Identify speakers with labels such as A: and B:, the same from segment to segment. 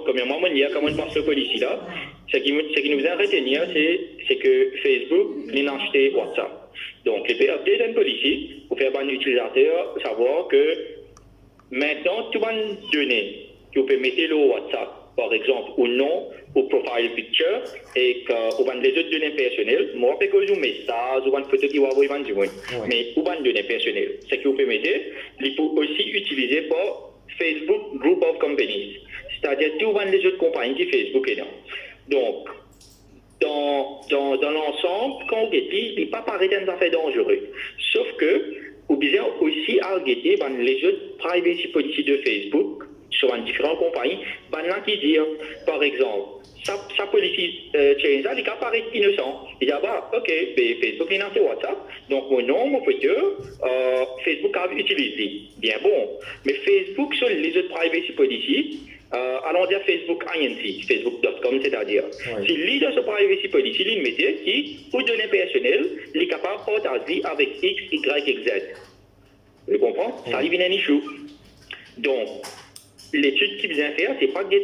A: premièrement, il y a comment on passe le policy là. Ce qui nous a retenir, c'est que Facebook n'a acheté WhatsApp. Donc, les update une policy pour faire un utilisateur savoir que maintenant, tout les données que vous pouvez mettre le WhatsApp, par exemple, ou non, ou profile picture, et que vous avez les autres données personnelles, moi, je peux vous message, ou une photo qui va vous vendre, mais vous avez des données personnelles. Ce que vous pouvez mettre, il faut aussi utiliser pour Facebook Group of Companies, c'est-à-dire tout les autres compagnies qui Facebook est là. Donc, dans l'ensemble, quand vous guettez, il ne pas paraître un affaire dangereux. Sauf que, vous pouvez aussi guetter les autres privacy policy de Facebook sur différentes compagnies, qui disent, par exemple, sa policy change, il paraît innocent. Il dit, ok, Facebook est lancé WhatsApp, donc mon nom, mon photo, Facebook a utilisé. Bien bon. Mais Facebook, sur les autres privacy policy, allons dire Facebook INC, Facebook.com, c'est-à-dire, si leader sur privacy policy, il met qui, pour données personnelles, il est capable de partager avec X, Y, et Z. Vous comprenez? Ça, il vient un issue. Donc, l'étude qu'ils vient faire, c'est pas de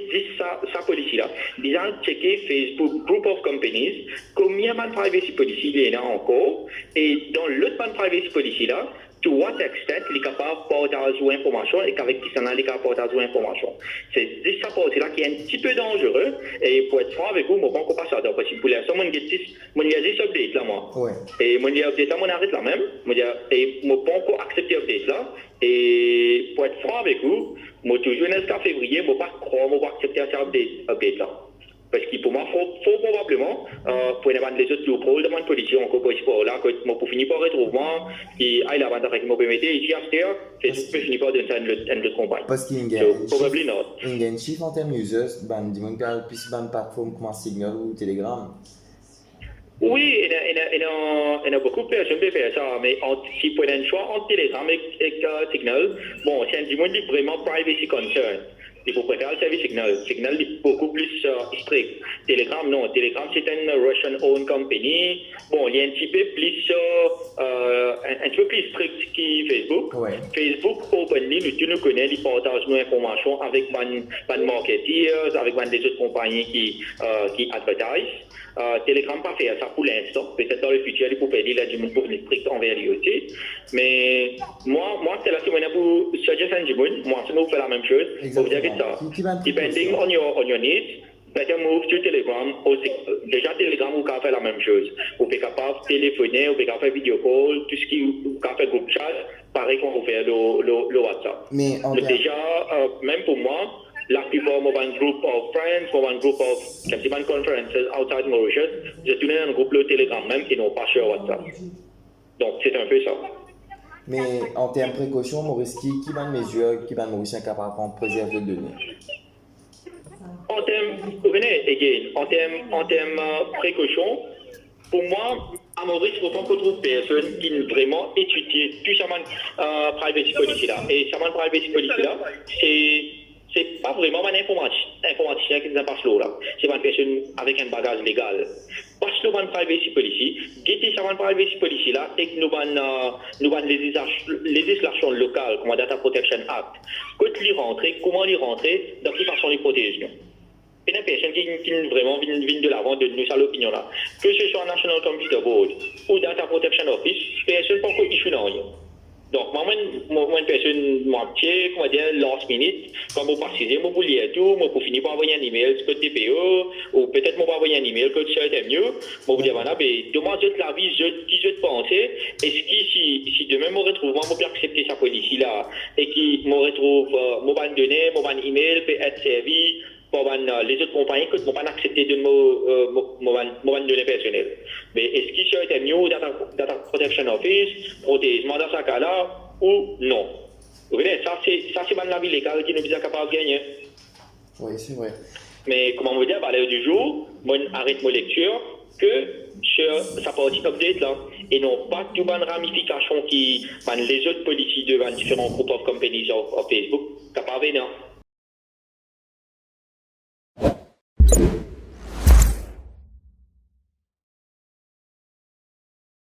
A: sa policy-là. Ils ont checké Facebook Group of Companies, combien de privacy policy il y en a encore, et dans l'autre privacy policy-là, to what extent il est capable de partager l'information et qu'avec qui ça il est capable de partager l'information. C'est ça partie-là qui est un petit peu dangereux, et pour être franc avec vous, je ne peux pas passer à parce que pour l'instant, je dis ce update là, moi. Ouais. Et je dis update là, je arrête là même, et je ne peux pas encore accepter update là, et pour être franc avec vous, je toujours jusqu'à février, je ne peux pas croire, je ne peux pas accepter cet update là. Parce que pour moi, il faut probablement, pour les autres qui ont demande politique encore pour ce là, que pour finir par retrouvement, qui a l'avantage avec mon PMT, et qui a fait, Facebook peut finir par donner une autre compagnie.
B: Parce qu'il y a un chiffre en termes users, dis-moi que plus une plateforme comme Signal ou Telegram.
A: Oui, il y a beaucoup de personnes qui font ça, mais si vous avez un choix entre Telegram et Signal, bon, c'est un dimanche vraiment privacy concern. Il faut préférer le service Signal. Signal est beaucoup plus strict. Telegram, non. Telegram, c'est une Russian-owned company. Bon, il y a un petit peu plus strict que Facebook. Ouais. Facebook, openly, nous nous connaissons, ils partagent nos informations avec les marketers, avec les autres compagnies qui advertisent. Telegram pas fait ça pour l'instant. Peut-être dans le futur, il faut dire là du monde pour strict envers lui aussi. Mais moi, c'est là que je pour suggest du monde. Moi, c'est nous faire la même chose. Vous dire que ça, depending on your needs, better move to Telegram. Déjà, Telegram, vous pouvez faire la même chose. Vous pouvez capable téléphoner, vous pouvez faire vidéo call, tout ce qui vous pouvez faire groupe chat, pareil qu'on vous fait le WhatsApp. Mais déjà, même pour moi, la plupart de mon group of friends, mon group of conferences outside Mauritius, je tourne dans un groupe le Telegram même et non pas sur WhatsApp. Donc, c'est un peu ça.
B: Mais en termes de précaution, Maurice, qui va de mesures qui va de Mauricien capable de préserver les données?
A: En termes précaution, pour moi, à Maurice, il faut pas qu'on trouve personne qui n'a vraiment étudié tout ça, privacy policy là. Et ça, privacy policy là, c'est pas vraiment un informaticien qui nous a passé là. C'est une personne avec un bagage légal. Parce que nous avons privacy policy, guetter ça privacy policy là, et que nous avons législation locale, comme la Data Protection Act. Quand les rentrer, comment les rentrer, dans quelle façon les protéger. Et une personne qui vraiment vient de l'avant de nous à l'opinion là. Que ce soit National Computer Board ou Data Protection Office, personne ne peut encore issue dans rien. Donc, moi, une personne, comment dire, last minute, quand vous précisez, moi, vous lire tout, moi, pour finir par envoyer un email, ce que TPO, ou peut-être, moi, envoyer un email, que ça était mieux, moi, vous dire, voilà, mais, demandez la vie, qui je pensais, est-ce que si demain, moi, retrouve, moi, peux accepter sa policy là, et qui, moi, retrouve, moi, va donner, moi, un email, peut être servi, pour les autres compagnies que ne vont pas accepter de mon données personnelles. Mais est-ce qu'il serait mieux Data Protection Office, protège-moi dans ce cas-là, ou non? Vous voyez, ça c'est la vie légale qui nous est capable de gagner.
B: Oui, c'est vrai.
A: Mais comment vous dire, à l'heure du jour, moi j'arrête ma lecture que sur sa partie update là, et non pas toute une ramification qui les autres politiques devant différents groupes of companies of Facebook, capable non.